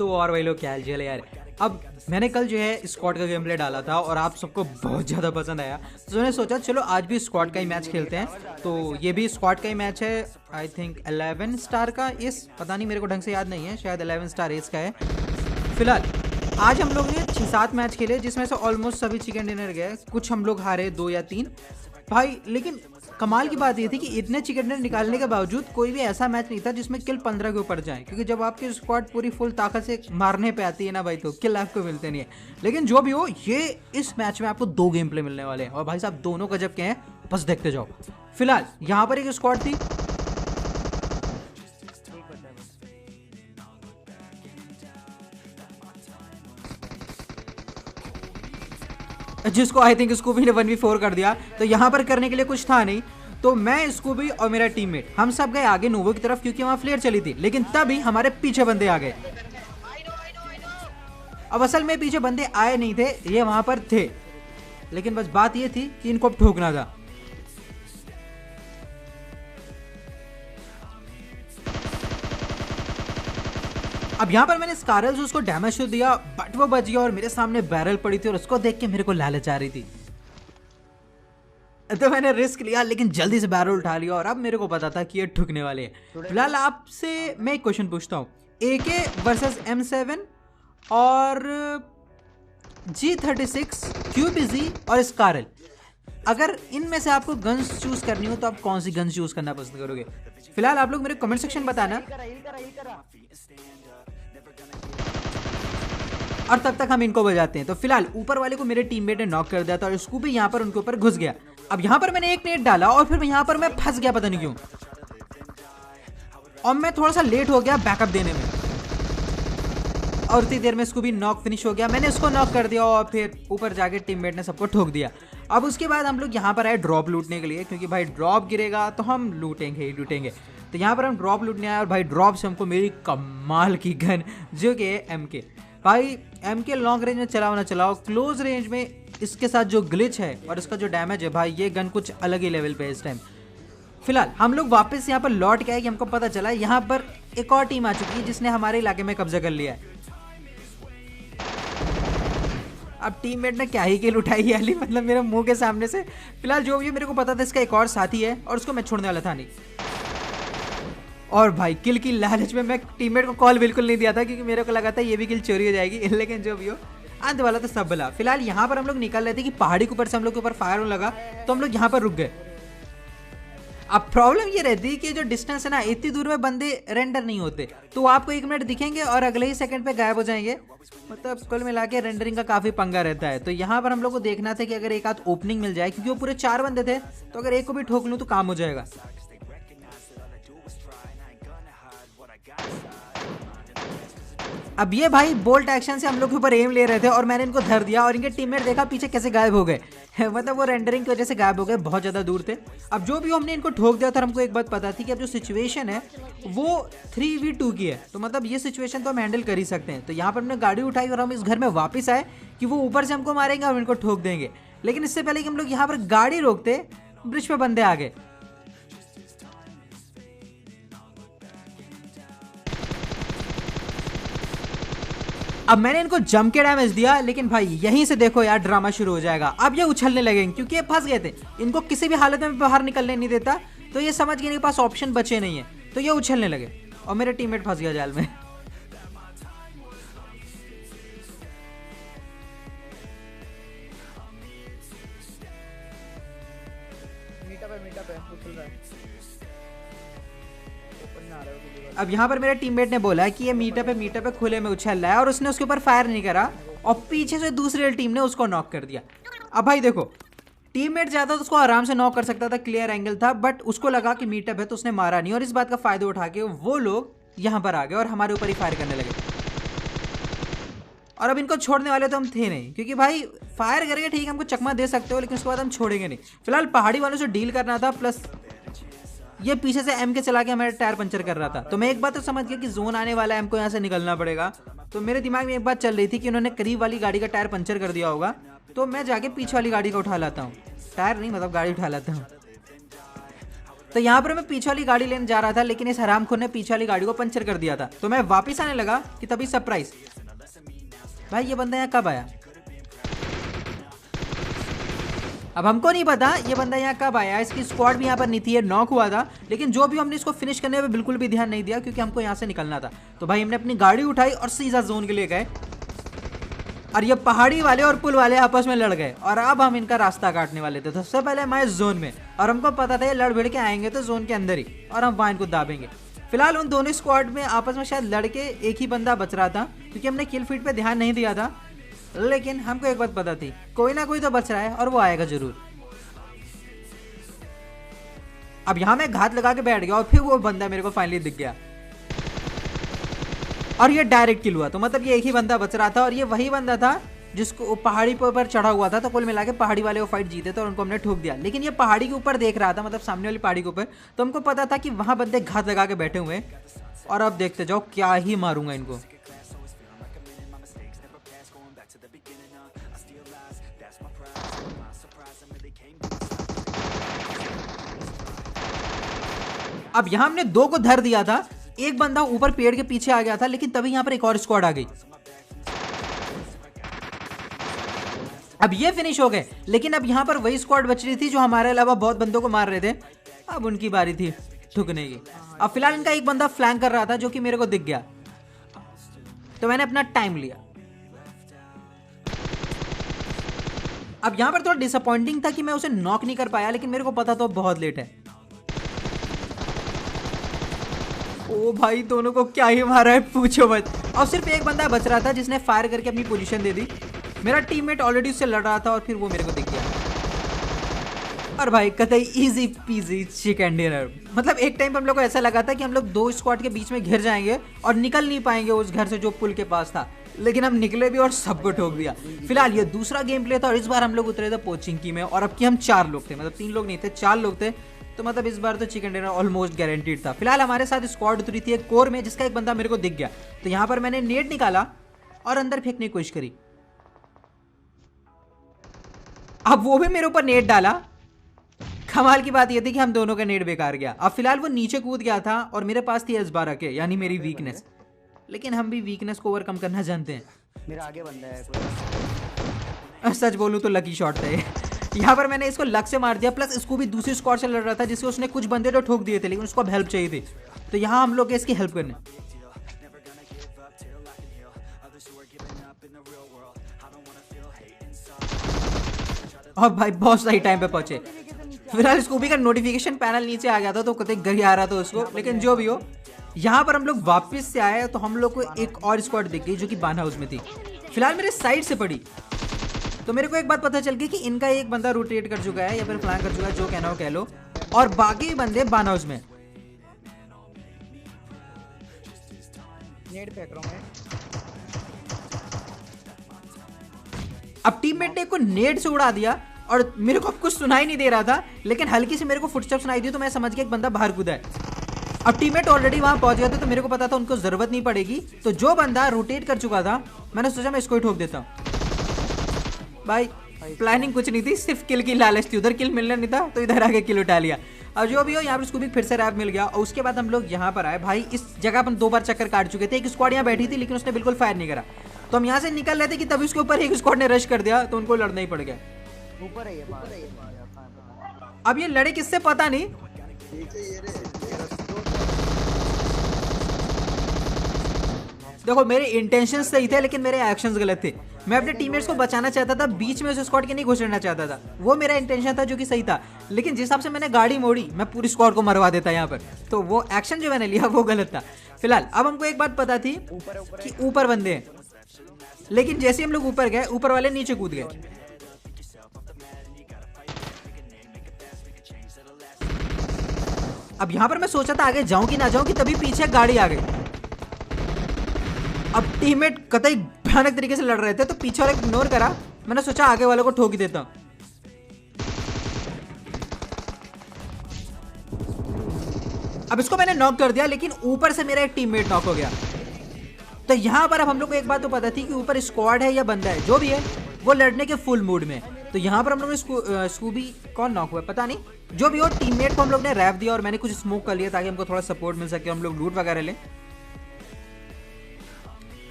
तो और भाई लोग क्या हाल चाल है यार। अब मैंने कल जो है स्क्वाड का गेम प्ले डाला था और आप सबको बहुत ज़्यादा पसंद आया, तो मैंने सोचा चलो आज भी स्क्वाड का ही मैच खेलते हैं। तो ये भी स्क्वाड का ही मैच है, आई थिंक 11 स्टार का एस, पता नहीं मेरे को ढंग से याद नहीं है, शायद 11 स्टार एस का है। फिलहाल आज हम लोग ने 6-7 मैच खेले जिसमें से ऑलमोस्ट सभी चिकन डिनर गए, कुछ हम लोग हारे 2 या 3 भाई। लेकिन कमाल की बात ये थी कि इतने चिकन डिनर निकालने के बावजूद कोई भी ऐसा मैच नहीं था जिसमें किल 15 के ऊपर जाए, क्योंकि जब आपकी स्क्वाड पूरी फुल ताकत से मारने पे आती है ना भाई, तो किल आपको मिलते नहीं है। लेकिन जो भी हो, ये इस मैच में आपको 2 गेम प्ले मिलने वाले हैं और भाई साहब दोनों गजब के हैं, बस देखते जाओ। फिलहाल यहाँ पर एक स्क्वाड थी जिसको आई थिंक स्कूबी ने 1v4 कर दिया, तो यहाँ पर करने के लिए कुछ था नहीं, तो मैं स्कूबी और मेरा टीममेट हम सब गए आगे नोवो की तरफ, क्योंकि वहां फ्लेयर चली थी। लेकिन तभी हमारे पीछे बंदे आ गए। अब असल में पीछे बंदे आए नहीं थे, ये वहां पर थे, लेकिन बस बात ये थी कि इनको ठोकना था। अब यहाँ पर मैंने स्कारल से उसको डैमेज तो दिया, बट वो बच गया और मेरे सामने बैरल पड़ी थी और उसको देख के मेरे को लालच आ रही थी, तो मैंने रिस्क लिया, लेकिन जल्दी से बैरल उठा लिया और अब मेरे को पता था कि ये ठुकने वाले हैं। फिलहाल आपसे मैं एक क्वेश्चन पूछता हूँ, AK वर्सेस M7 और G36, QBZ और स्कारल, अगर इनमें से आपको गन्स चूज करनी हो तो आप कौन सी गन्स चूज करना पसंद करोगे? फिलहाल आप लोग मेरे कमेंट सेक्शन बताना, और तब तक हम इनको बजाते हैं। तो फिलहाल ऊपर वाले को मेरे टीममेट ने नॉक कर दिया था और स्कूबी यहाँ पर उनके ऊपर घुस गया। अब यहाँ पर मैंने एक नेट डाला और फिर यहाँ पर मैं फंस गया, पता नहीं क्यों, और मैं थोड़ा सा लेट हो गया बैकअप देने में, और उतनी देर में स्कूबी नॉक फिनिश हो गया। मैंने इसको नॉक कर दिया और फिर ऊपर जाके टीममेट ने सबको ठोक दिया। अब उसके बाद हम लोग यहाँ पर आए ड्रॉप लूटने के लिए, क्योंकि भाई ड्रॉप गिरेगा तो हम लूटेंगे ही लूटेंगे। तो यहाँ पर हम ड्रॉप लूटने आए और भाई ड्रॉप से हमको मेरी कमाल की गन जो कि है MK। भाई MK लॉन्ग रेंज में चलाओ ना चलाओ, क्लोज रेंज में इसके साथ जो ग्लिच है और इसका जो डैमेज है भाई, ये गन कुछ अलग ही लेवल पे है इस टाइम। फिलहाल हम लोग वापस यहाँ पर लौट के आए कि हमको पता चला यहाँ पर एक और टीम आ चुकी है जिसने हमारे इलाके में कब्जा कर लिया है। अब टीममेट ने क्या ही किल उठाई है अली, मतलब मेरे मुंह के सामने से। फिलहाल जो भी मेरे को पता था इसका एक और साथी है और उसको मैं छोड़ने वाला था नहीं, और भाई किल की लालच में मैं टीममेट को कॉल बिल्कुल नहीं दिया था, क्योंकि मेरे को लगा था ये भी किल चोरी हो जाएगी। लेकिन जो भी हो, अंत वाला तो सब भला। फिलहाल यहाँ पर हम लोग निकल रहे थे कि पहाड़ी के ऊपर से हम लोग के ऊपर फायर होने लगा, तो हम लोग यहाँ पर रुक गए। अब प्रॉब्लम ये रहती है कि जो डिस्टेंस है ना, इतनी दूर में बंदे रेंडर नहीं होते, तो आपको 1 मिनट दिखेंगे और अगले ही सेकंड पे गायब हो जाएंगे। मतलब कुल मिला के रेंडरिंग का काफी पंगा रहता है। तो यहाँ पर हम लोग को देखना था कि अगर एक आध ओपनिंग मिल जाए, क्योंकि वो पूरे 4 बंदे थे, तो अगर एक को भी ठोक लूँ तो काम हो जाएगा। अब ये भाई बोल्ट एक्शन से हम लोग के ऊपर एम ले रहे थे और मैंने इनको धर दिया, और इनके टीममेट देखा पीछे कैसे गायब हो गए। मतलब वो रेंडरिंग की वजह से गायब हो गए, बहुत ज़्यादा दूर थे। अब जो भी हमने इनको ठोक दिया था, हमको एक बात पता थी कि अब जो सिचुएशन है वो 3v2 की है, तो मतलब ये सिचुएशन तो हम हैंडल कर ही सकते हैं। तो यहाँ पर हमने गाड़ी उठाई और हम इस घर में वापस आए कि वो ऊपर से हमको मारेंगे और इनको ठोक देंगे। लेकिन इससे पहले कि हम लोग यहाँ पर गाड़ी रोकते, ब्रिज पे बंदे आ गए। अब मैंने इनको जम के डैमेज दिया, लेकिन भाई यहीं से देखो यार ड्रामा शुरू हो जाएगा। अब ये उछलने लगेंगे क्योंकि ये फंस गए थे, इनको किसी भी हालत में बाहर निकलने नहीं देता, तो ये समझ गए इनके पास ऑप्शन बचे नहीं है, तो ये उछलने लगे और मेरे टीममेट फंस गया जाल में। अब यहाँ पर मेरे टीममेट ने बोला कि ये मीटअप है खुले में उछल रहा है, और उसने उसके ऊपर फायर नहीं करा और पीछे से दूसरी टीम ने उसको नॉक कर दिया। अब भाई देखो, टीममेट ज्यादा तो उसको आराम से नॉक कर सकता था, क्लियर एंगल था, बट उसको लगा कि मीटअप है तो उसने मारा नहीं, और इस बात का फायदा उठा के वो लोग यहाँ पर आ गए और हमारे ऊपर ही फायर करने लगे। और अब इनको छोड़ने वाले तो हम थे नहीं, क्योंकि भाई फायर करके ठीक है हमको चकमा दे सकते हो, लेकिन उसके बाद हम छोड़ेंगे नहीं। फिलहाल पहाड़ी वालों से डील करना था, प्लस ये पीछे से MK चला के हमारे टायर पंचर कर रहा था। तो मैं एक बात तो समझ गया कि जोन आने वाला है, हमको यहाँ से निकलना पड़ेगा। तो मेरे दिमाग में एक बात चल रही थी कि उन्होंने करीब वाली गाड़ी का टायर पंचर कर दिया होगा, तो मैं जाके पीछे वाली गाड़ी को उठा लाता हूँ, टायर नहीं मतलब गाड़ी उठा लाता हूँ। तो यहाँ पर मैं पीछे वाली गाड़ी लेने जा रहा था, लेकिन इस हरामखोर ने पीछे वाली गाड़ी को पंचर कर दिया था। तो मैं वापस आने लगा कि तभी सरप्राइज, भाई ये बंदा यहाँ कब आया? अब हमको नहीं पता ये बंदा यहाँ कब आया। इसकी स्क्वाड भी यहाँ पर नहीं थी, ये नॉक हुआ था, लेकिन जो भी हमने इसको फिनिश करने पे बिल्कुल भी ध्यान नहीं दिया क्योंकि हमको यहाँ से निकलना था। तो भाई हमने अपनी गाड़ी उठाई और सीधा जोन के लिए गए, और ये पहाड़ी वाले और पुल वाले आपस में लड़ गए और अब हम इनका रास्ता काटने वाले थे। सबसे पहले हमारे जोन में, और हमको पता था ये लड़ भिड़ के आएंगे तो जोन के अंदर ही, और हम वहाँ इनको दाबेंगे। फिलहाल उन दोनों स्क्वाड में आपस में शायद लड़के एक ही बंदा बच रहा था क्योंकि हमने किल फीड पे ध्यान नहीं दिया था, लेकिन हमको एक बात पता थी कोई ना कोई तो बच रहा है और वो आएगा जरूर। अब यहाँ मैं घात लगा के बैठ गया और फिर वो बंदा मेरे को फाइनली दिख गया और ये डायरेक्ट किल हुआ। तो मतलब ये एक ही बंदा बच रहा था और ये वही बंदा था जिसको पहाड़ी पर ऊपर चढ़ा हुआ था। तो कुल मिला के पहाड़ी वाले वो फाइट जीते थे और उनको हमने ठोक दिया, लेकिन ये पहाड़ी के ऊपर देख रहा था, मतलब सामने वाली पहाड़ी के ऊपर। तो हमको पता था कि वहां बंदे घात लगा के बैठे हुए हैं और अब देखते जाओ क्या ही मारूंगा इनको। अब यहां हमने दो को धर दिया था, एक बंदा ऊपर पेड़ के पीछे आ गया था, लेकिन तभी यहां पर एक और स्क्वाड आ गई। अब ये फिनिश हो गए, लेकिन अब यहां पर वही स्क्वाड बच रही थी जो हमारे अलावा बहुत बंदों को मार रहे थे। अब उनकी बारी थी ठुकने की। अब फिलहाल इनका एक बंदा फ्लैंक कर रहा था जो कि मेरे को दिख गया, तो मैंने अपना टाइम लिया। अब यहां पर थोड़ा डिसअपॉइंटिंग था कि मैं उसे नॉक नहीं कर पाया, लेकिन मेरे को पता तो बहुत लेट है। ओ भाई दोनों को क्या ही मारा है पूछो मत। और सिर्फ एक बंदा बच रहा था जिसने फायर करके अपनी पोजीशन दे दी। मेरा टीममेट ऑलरेडी उससे लड़ रहा था और फिर वो मेरे को दिख गया। और भाई कतई इजी पीजी चिकन डिनर। मतलब एक टाइम पर हम लोग को ऐसा लगा था कि हम लोग दो स्क्वाड के बीच में घिर जाएंगे और निकल नहीं पाएंगे उस घर से जो पुल के पास था, लेकिन हम निकले भी और सबको ठोक दिया। फिलहाल ये दूसरा गेम प्ले था और इस बार हम लोग उतरे थे पोचिंकी में, और अब की हम 4 लोग थे, मतलब 3 लोग नहीं थे 4 लोग थे। तो मतलब इस बार तो चिकन डिनर ऑलमोस्ट गारंटीड था। फिलहाल हमारे साथ स्क्वाड उतरी थी एक कोर में, जिसका एक बंदा मेरे को दिख गया। तो यहाँ पर मैंने नेट निकाला और अंदर फेंकने की कोशिश करी। अब वो भी मेरे ऊपर नेट डाला। कमाल की बात ये थी कि हम दोनों का नेट बेकार गया। अब फिलहाल वो नीचे कूद गया था और मेरे पास थी S12 के, यानी मेरी वीकनेस। लेकिन हम भी वीकनेस को ओवरकम करना जानते हैं। मेरा आगे बंदा है कोई। सच बोलूं तो लकी शॉट था ये। यहाँ पर मैंने इसको लक से मार दिया, प्लस इसको भी दूसरी स्क्वाड से लड़ रहा था जिससे उसने कुछ बंदे तो ठोक दिए थे, लेकिन उसको अब हेल्प चाहिए थी। तो यहाँ हम लोग गए इसकी हेल्प करने। और भाई बहुत सही टाइम पे पहुंचे। फिलहाल स्कूबी का नोटिफिकेशन पैनल नीचे आ गया था तो कतई घर आ रहा था उसको, लेकिन जो भी हो यहाँ पर हम लोग वापस से आए तो हम लोग को एक और स्क्वाड दिख गई जो कि बान हाउस में थी। फिलहाल मेरे साइड से पड़ी तो मेरे को एक बात पता चल गई कि इनका एक बंदा रोटेट कर चुका है या फिर फ्लैंक कर चुका है, जो कहना हो कह लो, और बाकी बंदे बान हाउस में। नेट फेंक रहा हूं मैं। अब टीममेट ने को नेट से उड़ा दिया और मेरे को अब कुछ सुनाई नहीं दे रहा था, लेकिन हल्की से मेरे को फुटस्टेप सुनाई दी तो मैं समझ गया एक बंदा बाहर कूदा है। अब टीममेट ऑलरेडी वहां पहुंच गया था तो मेरे को पता था उनको जरूरत नहीं पड़ेगी। तो जो बंदा रोटेट कर चुका था मैंने सोचा मैं इसको ही ठोक देता हूं। भाई प्लानिंग कुछ नहीं थी, सिर्फ किल की लालच थी। उधर किल मिलना नहीं था तो इधर आके किल उठा लिया। अब जो भी हो यहाँ पर उसको भी फिर से रैप मिल गया और उसके बाद हम लोग यहाँ पर आए। भाई इस जगह अपन 2 बार चक्कर काट चुके थे। एक स्क्वाड यहाँ बैठी थी लेकिन उसने बिल्कुल फायर नहीं करा, तो हम यहाँ से निकल रहे थे कि तभी उसके ऊपर एक स्क्वाड ने रश कर दिया तो उनको लड़ना ही पड़ गया। ऊपर है ये अब ये लड़े किससे पता नहीं। देखो मेरे इंटेंशंस सही थे लेकिन मेरे एक्शंस गलत थे। मैं अपने टीममेट्स को बचाना चाहता था, बीच में उस स्क्वाड के नहीं घुसना चाहता था। वो मेरा इंटेंशन था जो कि सही था, लेकिन जिस हिसाब से मैंने गाड़ी मोड़ी मैं पूरी स्क्वाड को मरवा देता यहाँ पर। तो वो एक्शन जो मैंने लिया वो गलत था। फिलहाल अब हमको एक बात पता थी कि ऊपर बंदे हैं, लेकिन जैसे हम लोग ऊपर गए ऊपर वाले नीचे कूद गए। अब यहाँ पर मैं सोचा था आगे जाऊं कि ना जाऊं कि तभी पीछे गाड़ी आ गई। अब टीममेट कतई भयानक तरीके से लड़ रहे थे तो पीछे वाले इग्नोर करा। मैंने सोचा आगे वालों को ठोक ही देता। अब इसको मैंने नॉक कर दिया, लेकिन ऊपर से मेरा एक टीममेट नॉक हो गया। तो यहां पर अब हम लोग को एक बात तो पता थी कि ऊपर स्क्वाड है या बंदा है, जो भी है वो लड़ने के फुल मूड में। तो यहाँ पर हम लोग ने स्कूबी कौन नॉक हुआ है पता नहीं, जो भी हो टीममेट को हम लोग ने रैप दिया और मैंने कुछ स्मोक कर लिया ताकि हमको थोड़ा सपोर्ट मिल सके, हम लोग लूट वगैरह लें।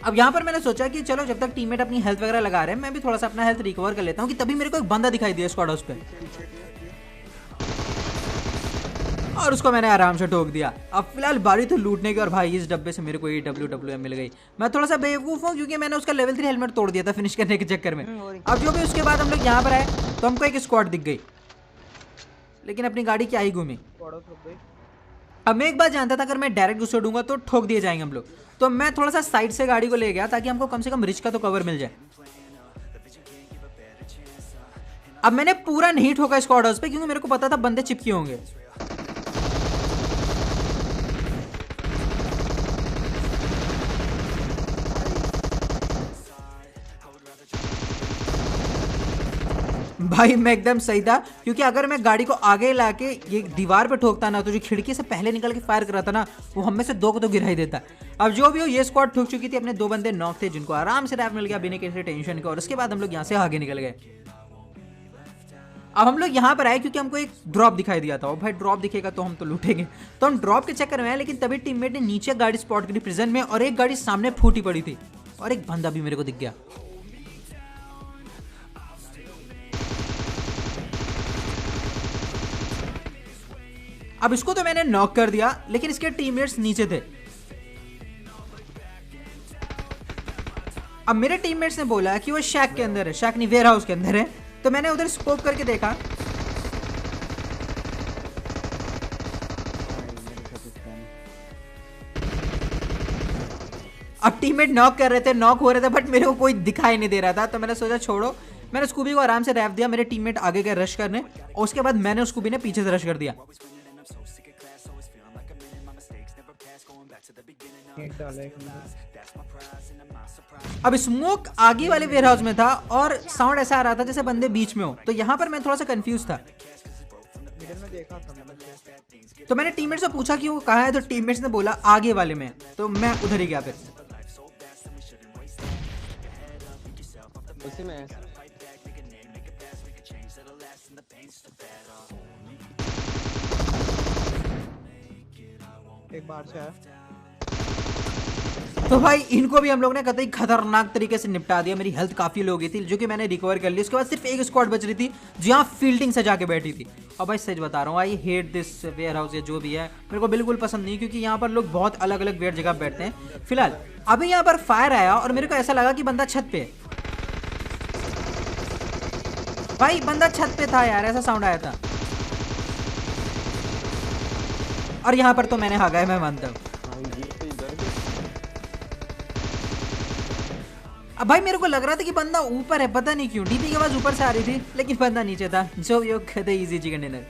अब यहाँ पर मैंने सोचा कि चलो जब तक टीममेट अपनी हेल्थ वगैरह लगा रहे हैं मैं भी थोड़ा सा अपना हेल्थ रिकवर कर लेता हूँ, कि तभी मेरे को एक बंदा दिखाई दिया स्क्वाड हाउस पे और उसको मैंने आराम से ठोक दिया। अब फिलहाल बारी तो लूटने की, और भाई इस डब्बे से मेरे को ये WWM मिल गई। मैं थोड़ा सा बेवकूफ हूँ क्योंकि मैंने उसका लेवल 3 हेलमेट तोड़ दिया था फिनिश करने के चक्कर में। अब जो भी उसके बाद हम लोग यहाँ पर आए तो हमको एक स्क्वाड दिख गई, लेकिन अपनी गाड़ी क्या ही घूमी। अब मैं एक बात जानता था अगर मैं डायरेक्ट घुस दूंगा तो ठोक दिए जाएंगे हम लोग, तो मैं थोड़ा सा साइड से गाड़ी को ले गया ताकि हमको कम से कम रिच का तो कवर मिल जाए। अब मैंने पूरा नहीं ठोका स्क्वाड हाउस पे क्योंकि मेरे को पता था बंदे चिपके होंगे। भाई मैं एकदम सही था क्योंकि अगर मैं गाड़ी को आगे लाके ये दीवार पे ठोकता ना तो जो खिड़की से पहले निकल के फायर कर रहा था ना वो हम में से 2 को तो गिरा ही देता। अब जो भी हो ये स्क्वाड ठोक चुकी थी, अपने 2 बंदे नॉक थे जिनको आराम से रैप मिल गया बिना किसी टेंशन के, और उसके बाद हम लोग यहाँ से आगे निकल गए। अब हम लोग यहाँ पर आए क्योंकि हमको एक ड्रॉप दिखाई दिया था, और भाई ड्रॉप दिखेगा तो हम तो लूटेंगे, तो हम ड्रॉप के चक्कर में आए। लेकिन तभी टीममेट ने नीचे गाड़ी स्पॉट करी प्रिजन में, और एक गाड़ी सामने फूटी पड़ी थी और एक बंदा भी मेरे को दिख गया। अब इसको तो मैंने नॉक कर दिया लेकिन इसके टीममेट्स नीचे थे। अब मेरे टीममेट्स ने बोला कि वो शैक के अंदर है, शैक नहीं वेयर हाउस के अंदर है, तो मैंने उधर स्कोप करके देखा। अब टीममेट नॉक कर रहे थे, नॉक हो रहे थे, बट मेरे को कोई दिखाई नहीं दे रहा था, तो मैंने सोचा छोड़ो। मैंने स्कूबी को आराम से रैप दिया, मेरे टीममेट आगे गए रश करने, और उसके बाद मैंने स्कूबी ने पीछे से रश कर दिया। अब स्मोक आगे वाले वेयर हाउस में था और साउंड ऐसा आ रहा था जैसे बंदे बीच में हो, तो यहाँ पर मैं थोड़ा सा कंफ्यूज था। तो मैंने टीममेट से पूछा कि वो कहाँ है, तो टीममेट्स ने बोला आगे वाले में, तो मैं उधर ही गया फिर। उसी में एक बार से है। तो भाई इनको भी हम लोग ने कतई खतरनाक तरीके से निपटा दिया। मेरी हेल्थ काफी लो गई थी जो कि मैंने रिकवर कर ली। उसके बाद सिर्फ एक स्क्वाड बच रही थी जहाँ फील्डिंग सजा के बैठी थी। और भाई सच बता रहा हूँ, I hate this warehouse, या जो भी है मेरे को बिल्कुल पसंद नहीं, क्योंकि यहाँ पर लोग बहुत अलग अलग वेयर जगह बैठते हैं। फिलहाल अभी यहाँ पर फायर आया और मेरे को ऐसा लगा कि बंदा छत पे है। भाई बंदा छत पे था यार, ऐसा साउंड आया था। और यहाँ पर तो मैंने हागा है, मैं मानता हूँ। अब भाई मेरे को लग रहा था कि बंदा ऊपर है, पता नहीं क्यों डीपी की आवाज ऊपर से आ रही थी, लेकिन बंदा नीचे था। जो ये कहते इजी चिकन डिनर।